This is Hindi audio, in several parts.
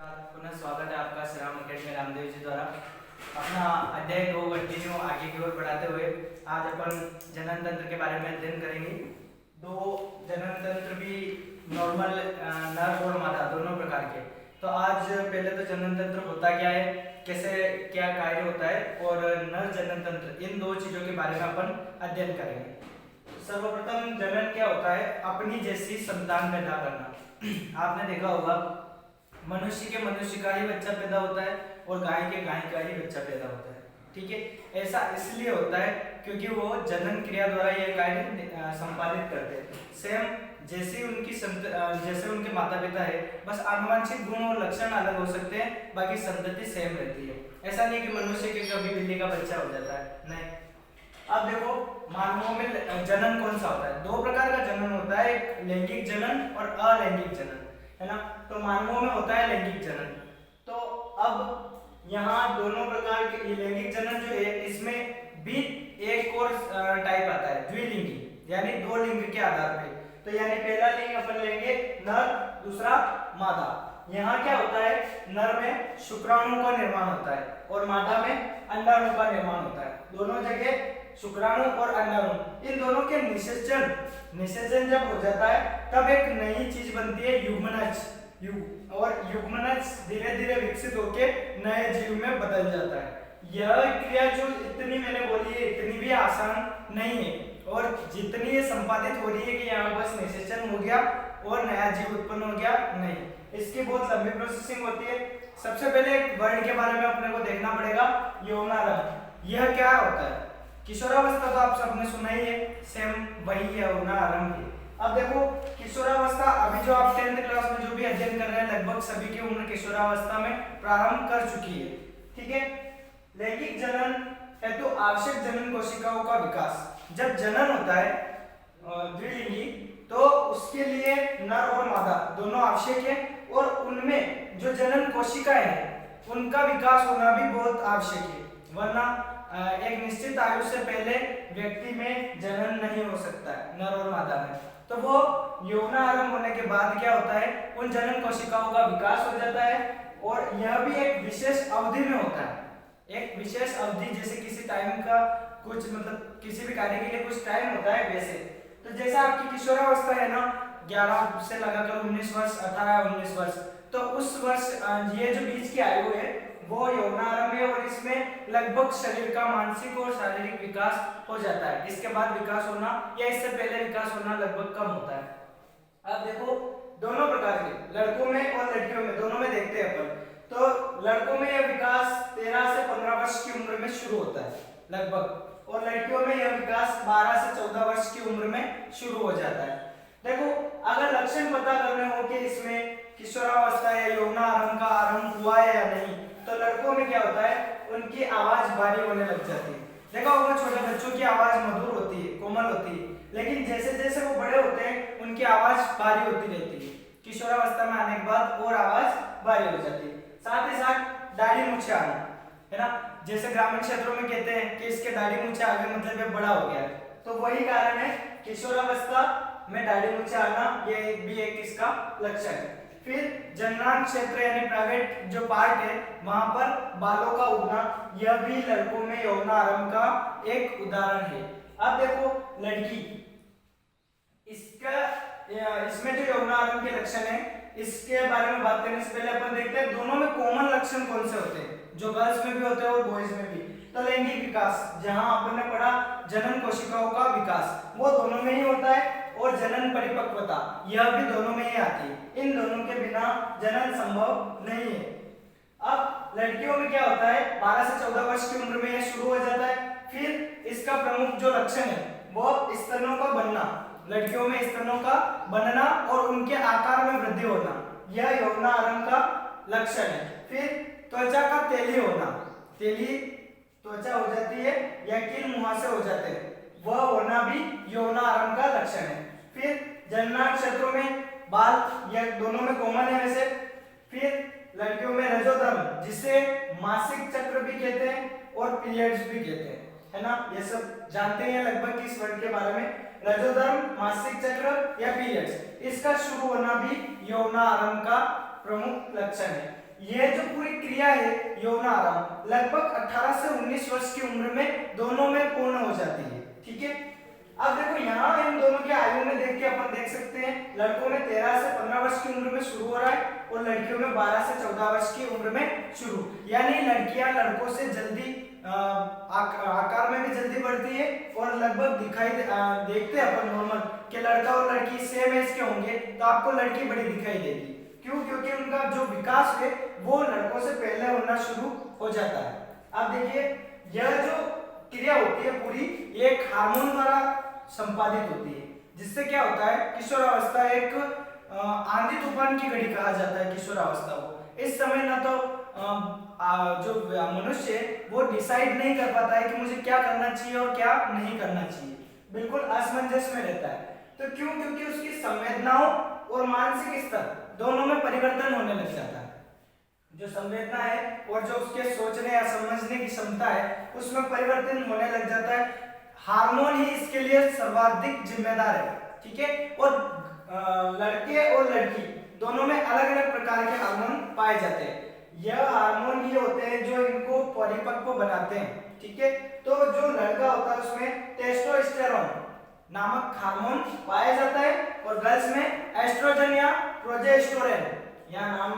पुनः स्वागत है आपका श्री राम अकेडमी रामदेव जी द्वारा। अपना अध्याय को कंटिन्यू आगे की ओर बढ़ाते हुए आज अपन जनन तंत्र के बारे में अध्ययन करेंगे। दो जनन तंत्र भी नॉर्मल नर और मादा दोनों प्रकार के। तो आज पहले तो जनन तंत्र होता क्या है, कैसे क्या कार्य होता है और नर जनन तंत्र, इन दो चीजों के बारे में अपन अध्ययन करेंगे। सर्वप्रथम जनन क्या होता है? अपनी जैसी संतान पैदा करना। आपने देखा होगा मनुष्य के मनुष्य का ही बच्चा पैदा होता है और गाय के गाय का ही बच्चा पैदा होता है। ठीक है, ऐसा इसलिए होता है क्योंकि वो जनन क्रिया द्वारा यह कार्य संपादित करते हैं। सेम जैसे उनके माता पिता है, बस आनुवंशिक गुण और लक्षण अलग हो सकते हैं, बाकी संतति सेम रहती है। ऐसा नहीं कि मनुष्य के कभी बिल्ली का बच्चा हो जाता है, नहीं। अब देखो मानवों में जनन कौन सा होता है? दो प्रकार का जनन होता है, एक लैंगिक जनन और अलैंगिक जनन, है ना। तो मानवों में होता है लैंगिक जनन। तो अब यहाँ दोनों प्रकार के लैंगिक जनन जो है, इसमें भी एक और टाइप आता है, द्विलिंगी, यानी दो लिंग के आधार पे। तो यानी पहला लिंग अपन लेंगे नर, दूसरा मादा। यहाँ क्या होता है, नर में शुक्राणु का निर्माण होता है और मादा में अंडाणु का निर्माण होता है। दोनों जगह शुक्राणु और अंडाणु, इन दोनों के निषेचन जब हो जाता है तब एक नई चीज बनती है, युग्मनज। और युग्मनज धीरे धीरे विकसित होकर नए जीव में बदल जाता है। यह क्रिया जो इतनी मैंने बोली है, इतनी भी आसान नहीं है, और जितनी ये संपादित हो रही है कि यहाँ बस निषेचन हो गया और नया जीव उत्पन्न हो गया, नहीं, इसकी बहुत लंबी प्रोसेसिंग होती है। सबसे पहले एक वर्ड के बारे में अपने को देखना पड़ेगा, यौनारंभ। यह क्या होता है? किशोरावस्था तो आप सबने सुना ही है, सेम वही है यौनारंभ। अब देखो किशोरावस्था, अभी जो आप 10th क्लास में जो भी अध्ययन कर रहे हैं, लगभग सभी की उम्र किशोरावस्था में प्रारंभ कर चुकी है। ठीक है, लैंगिक जनन है तो आवश्यक जनन कोशिकाओं का विकास। जब जनन होता है द्विलिंगी, तो उसके लिए नर और मादा दोनों आवश्यक है, और उनमें जो जनन कोशिकाएं हैं उनका विकास होना भी बहुत आवश्यक है, वरना एक निश्चित आयु से पहले व्यक्ति में जनन नहीं हो सकता है, नर और मादा में। तो वो यौनारंभ होने के बाद क्या होता है, उन जनन कोशिकाओं का विकास हो जाता है, और यह भी एक विशेष अवधि में होता है। एक विशेष अवधि, जैसे किसी टाइम का कुछ, मतलब किसी भी कार्य के लिए कुछ टाइम होता है, वैसे। तो जैसा आपकी किशोरावस्था है ना, 11 से लगाकर 19 वर्ष, 18-19 वर्ष, तो उस वर्ष ये जो बीच की आयु है वो यौनारंभ है, और इसमें लगभग शरीर का मानसिक और शारीरिक विकास हो जाता है। इसके बाद विकास होना या इससे पहले विकास होना लगभग कम होता है। अब देखो दोनों प्रकार के, लड़कों में और लड़कियों में, दोनों में देखते हैं अपन। तो लड़कों में यह विकास 13 से 15 वर्ष की उम्र में शुरू होता है लगभग, और लड़कियों में यह विकास 12 से 14 वर्ष की उम्र में शुरू हो जाता है। देखो अगर लक्षण पता करने हो कि इसमें किशोरावस्था या यौनारंभ का आरंभ हुआ है या नहीं, तो लड़कों में क्या होता है, उनकी आवाज भारी होने लग जाती है। देखा होगा छोटे बच्चों की आवाज मधुर होती है, कोमल होती है, लेकिन जैसे जैसे वो बड़े होते हैं उनकी आवाज भारी होती रहती है। किशोरावस्था में आने के बाद और आवाज भारी हो जाती है। साथ ही साथ दाढ़ी मूछें आना, है ना, जैसे ग्रामीण क्षेत्रों में कहते हैं कि इसके दाढ़ी मूछें आ गए, मतलब ये बड़ा हो गया है, तो वही कारण है किशोरावस्था में दाढ़ी मूछें आना, ये भी एक इसका लक्षण है। फिर जननांग क्षेत्र यानी प्राइवेट जो पार्ट है, वहां पर बालों का उगना, यह भी लड़कों में यौनारंभ का एक उदाहरण है। अब देखो लड़की, इसमें जो यौनारंभ के लक्षण है, इसके बारे में बात करने से पहले अपन देखते हैं दोनों में कॉमन लक्षण कौन से होते हैं, जो गर्ल्स में भी होते हैं और बॉयज में भी। तो लैंगिक विकास, जहां अपन ने पढ़ा जनन कोशिकाओं का विकास, वो दोनों में ही होता है, और जनन परिपक्वता यह भी दोनों में ही आती है। इन दोनों के बिना जनन संभव नहीं है। अब लड़कियों में क्या होता है, 12 से 14 वर्ष की उम्र में यह शुरू हो जाता है। फिर इसका प्रमुख जो लक्षण है वो स्तनों का बनना, लड़कियों में स्तनों का बनना और उनके आकार में वृद्धि होना, यह यौनारंभ का लक्षण है। फिर त्वचा का तेली होना, तेली त्वचा हो जाती है या कील मुहासे हो जाते हैं, वह होना भी यौनारंभ का लक्षण है। फिर जननांग क्षेत्रों में बाल, यह दोनों में कॉमन है वैसे। फिर लड़कियों में रजोधर्म, जिसे मासिक चक्र भी कहते हैं और पीरियड्स भी कहते हैं, है ना, ये सब जानते हैं लगभग इस वर्ड के बारे में। रजोधर्म, मासिक चक्र या पीरियड्स, इसका शुरू होना भी यौनारंभ का प्रमुख लक्षण है। ये जो पूरी क्रिया है यौन आराम लगभग 18 से 19 वर्ष की उम्र में दोनों में पूर्ण हो जाती है। ठीक है, अब देखो यहाँ इन दोनों के आयु में देख के अपन देख सकते हैं लड़कों में 13 से 15 वर्ष की उम्र में शुरू हो रहा है और लड़कियों में 12 से 14 वर्ष की उम्र में शुरू। यानी लड़कियां लड़कों से जल्दी आकार में भी जल्दी बढ़ती है और लगभग देखते हैं अपन नॉर्मल कि लड़का और लड़की सेम एज के होंगे तो आपको लड़की बड़ी दिखाई देगी। क्यों? क्योंकि उनका जो विकास है वो लड़कों से पहले होना शुरू हो जाता है। अब देखिए यह जो क्रिया होती है पूरी ये एक हार्मोन द्वारा संपादित होती है, जिससे क्या होता है किशोरावस्था एक आंधी तूफान की घड़ी कहा जाता है किशोरावस्था को। इस समय ना तो जो मनुष्य वो डिसाइड नहीं कर पाता है कि मुझे क्या करना चाहिए और क्या नहीं करना चाहिए, बिल्कुल असमंजस में रहता है। तो क्यों? क्योंकि उसकी संवेदनाओं और मानसिक स्तर दोनों में परिवर्तन होने लग जाता है। जो संवेदना है और जो उसके सोचने या समझने की क्षमता है उसमें परिवर्तन होने लग जाता है। हार्मोन ही इसके लिए सर्वाधिक जिम्मेदार है। ठीक है, और लड़के और लड़की दोनों में अलग अलग प्रकार के हार्मोन पाए जाते हैं। यह हार्मोन ये होते हैं जो इनको परिपक्व बनाते हैं। ठीक है, तो जो लड़का होता है उसमें टेस्टोस्टेरोन नामक हार्मोन पाया जाता है और गर्ल्स में एस्ट्रोजन या प्रोजेस्टेरोन या नाम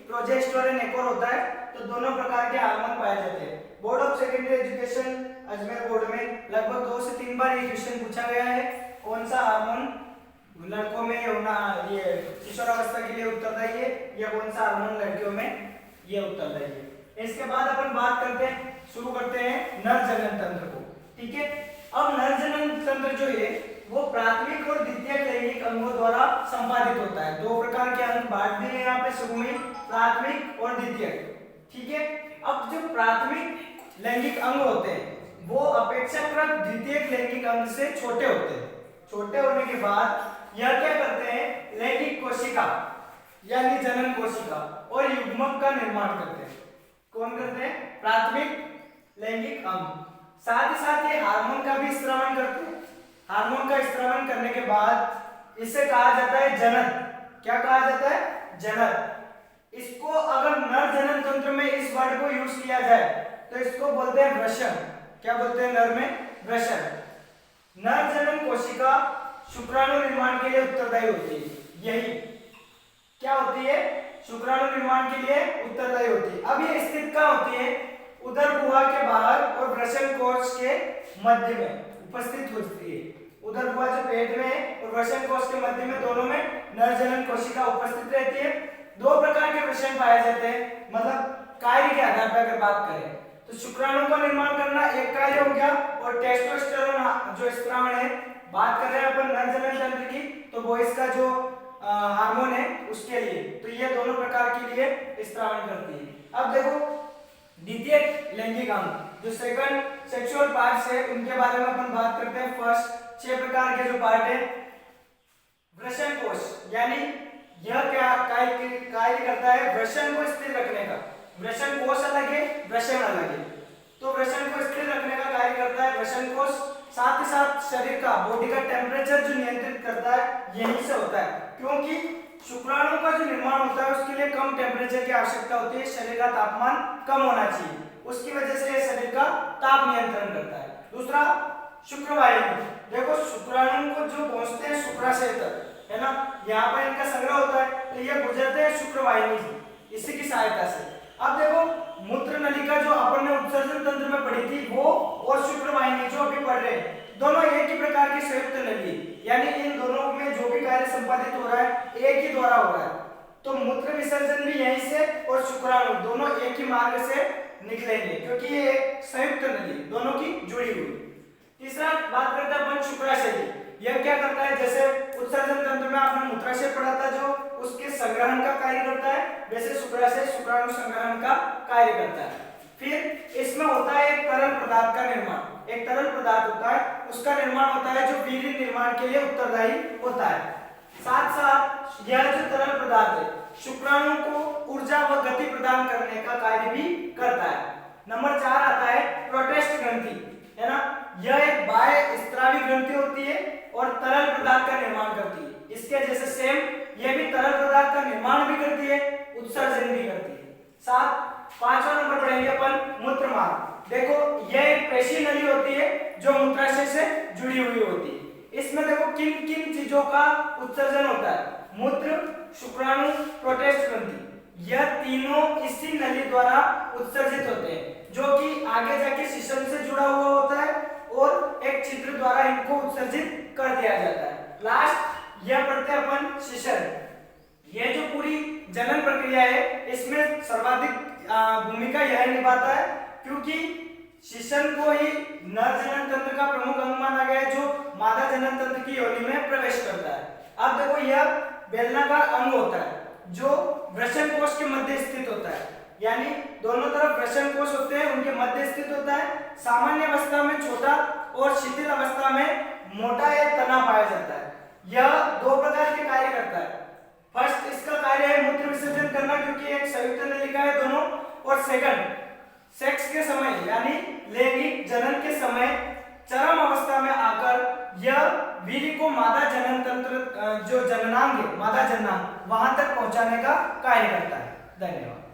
प्रोजेस्टेरोन एक और होता है। तो दोनों प्रकार के हार्मोन पाए जाते हैं। Board of secondary education Ajmer board में लगभग 2 से 3 बार ये क्वेश्चन पूछा गया है, कौन सा हार्मोन लड़कों में ये किशोरावस्था के लिए उत्तरदायी है या कौन सा हार्मोन लड़कियों में ये उत्तरदायी है। इसके बाद अपन बात शुरू करते हैं नर जनन तंत्र को। ठीक है, अब नर जनन तंत्र जो है वो प्राथमिक और द्वितीयक लैंगिक अंगों द्वारा संपादित होता है। 2 प्रकार के अंग बांट दिए यहाँ पे शुरू में, प्राथमिक और द्वितीयक। ठीक है, अब जो प्राथमिक लैंगिक अंग होते हैं वो अपेक्षाकृत द्वितीयक लैंगिक अंग से छोटे होते हैं। छोटे होने के बाद यह क्या करते हैं, लैंगिक कोशिका यानी जनन कोशिका और युग्मक का निर्माण करते हैं। कौन करते हैं? प्राथमिक लैंगिक अंग। साथ ही साथ ये हार्मोन का भी स्रावन करते हैं। हार्मोन का स्रावन करने के बाद इसे कहा जाता है जनन। क्या कहा जाता है? जनन। इसको अगर नर जनन तंत्र में इस वर्ड को यूज किया जाए तो इसको बोलते हैं वृषण। क्या बोलते हैं नर में? वृषण। नर जनन कोशिका शुक्राणु निर्माण के लिए उत्तरदायी होती है। यही क्या होती है? शुक्राणु निर्माण के लिए उत्तरदायी होती है। अब ये स्थित कहाँ होती है? उदर गुहा के बाहर और वृषण कोश के मध्य में उपस्थित होती है। उदर गुहा जो पेट में है और वृषण कोश के मध्य में दोनों में नर जनन कोशिका उपस्थित रहती है। 2 प्रकार के वृषण पाए जाते हैं, मतलब कार्य के आधार पर अगर बात करें तो शुक्राणु का निर्माण करना एक कार्य हो गया और टेस्टोस्टेरोन जो स्रावन है, बात कर रहे हैं अपन नर जनन तंत्र की तो बॉयज का जो हार्मोन है उसके लिए, तो ये दोनों प्रकार के लिए स्रावन करती है। अब देखो द्वितीयक लैंगिक अंग जो सेकंड सेक्सुअल पार्ट्स है उनके बारे में अपन बात करते हैं। फर्स्ट 6 प्रकार के जो पार्ट है, वृषण कोश यानी यह क्या कार्य करता है? वृषण को स्थिर रखने का। वृषण कोश अलग है, वृषण अलग है, तो वृषण को स्थिर रखने का कार्य करता है वृषण कोश। साथ ही साथ शरीर का, बॉडी का टेम्परेचर जो नियंत्रित करता है यहीं से होता है, क्योंकि शुक्राणु का जो निर्माण होता है उसके लिए कम टेम्परेचर की आवश्यकता होती है। शरीर का तापमान कम होना चाहिए, उसकी वजह से यह शरीर का ताप नियंत्रण करता है। दूसरा शुक्रवाहिनी। देखो शुक्राणु को जो पहुंचते हैं शुक्राशय तक, है ना, यहाँ पर इनका संग्रह होता है तो ये गुजरते हैं शुक्रवाहिनी से, इसी की सहायता से। अब देखो मूत्र नलिका जो अपन ने उत्सर्जन तंत्र में पढ़ी थी वो और शुक्रवाहिनी जो अभी पढ़ रहे हैं दोनों एक ही प्रकार की संयुक्त नली, यानी इन दोनों में जो भी कार्य संपादित हो रहा है एक ही द्वारा हो रहा है। तो मूत्र विसर्जन भी यहीं से और शुक्राणु दोनों एक ही मार्ग से निकलेंगे क्योंकि ये एक संयुक्त नली दोनों की जुड़ी हुई। तीसरा बात करते हैं अपन शुक्राशय। यह क्या करता है? जैसे उत्सर्जन तंत्र में आपने मूत्राशय पढ़ा था जो उसके संग्रहण का कार्य करता है, वैसे शुक्राशय शुक्राणु संग्रहण का कार्य करता है। फिर इसमें होता है एक तरल पदार्थ का निर्माण। एक तरल पदार्थ होता है, उसका निर्माण होता है जो वीर्य निर्माण के लिए उत्तरदायी होता है। साथ साथ यह जो तरल पदार्थ है शुक्राणु को ऊर्जा व गति प्रदान करने का कार्य भी करता है। नंबर 4 आता है प्रोटेस्ट ग्रंथि, है ना, यह एक बाह्य स्त्रावी ग्रंथि होती है और तरल पदार्थ का निर्माण करती है। इसके जैसे सेम यह भी तरल पदार्थ का निर्माण भी करती है, उत्सर्जन भी करती है। पांचवा नंबर पढ़ेंगे अपन मूत्र मार्ग। देखो यह एक पेशी नली होती है जो मूत्राशय से जुड़ी हुई होती है। इसमें देखो किन किन चीजों का उत्सर्जन होता है, मूत्र, शुक्राणु, प्रोटेस्ट ग्रंथि, यह तीनों इसी नली द्वारा उत्सर्जित होते हैं, जो कि आगे जाके शिशन से जुड़ा हुआ होता है और एक छिद्र द्वारा इनको उत्सर्जित कर दिया जाता है। लास्ट यह पढ़ते हैं अपन शिशन। यह जो पूरी जनन प्रक्रिया है इसमें सर्वाधिक भूमिका यह निभाता है, क्योंकि शिशन को ही नर जनन तंत्र का प्रमुख अंग माना गया है जो मादा जनन तंत्र की योनि में प्रवेश करता है। अब देखो यह बेलनाकार अंग होता है जो वृषण कोश के मध्य स्थित होता है, यानी दोनों तरफ वृषण कोश होते हैं, उनके मध्य स्थित होता है। सामान्य अवस्था में छोटा और शिथिल अवस्था में मोटा या तना पाया जाता है। यह दो प्रकार के कार्य करता है। फर्स्ट इसका कार्य है मूत्र विसर्जन करना, क्योंकि एक संयुक्त नलिका है दोनों, और सेकंड सेक्स के समय यानी लैंगिक जनन के समय चरम अवस्था में आकर यह वीर्य को मादा जनन तंत्र जो जननांग है, मादा जननांग, वहां तक पहुंचाने का कार्य करता है। धन्यवाद।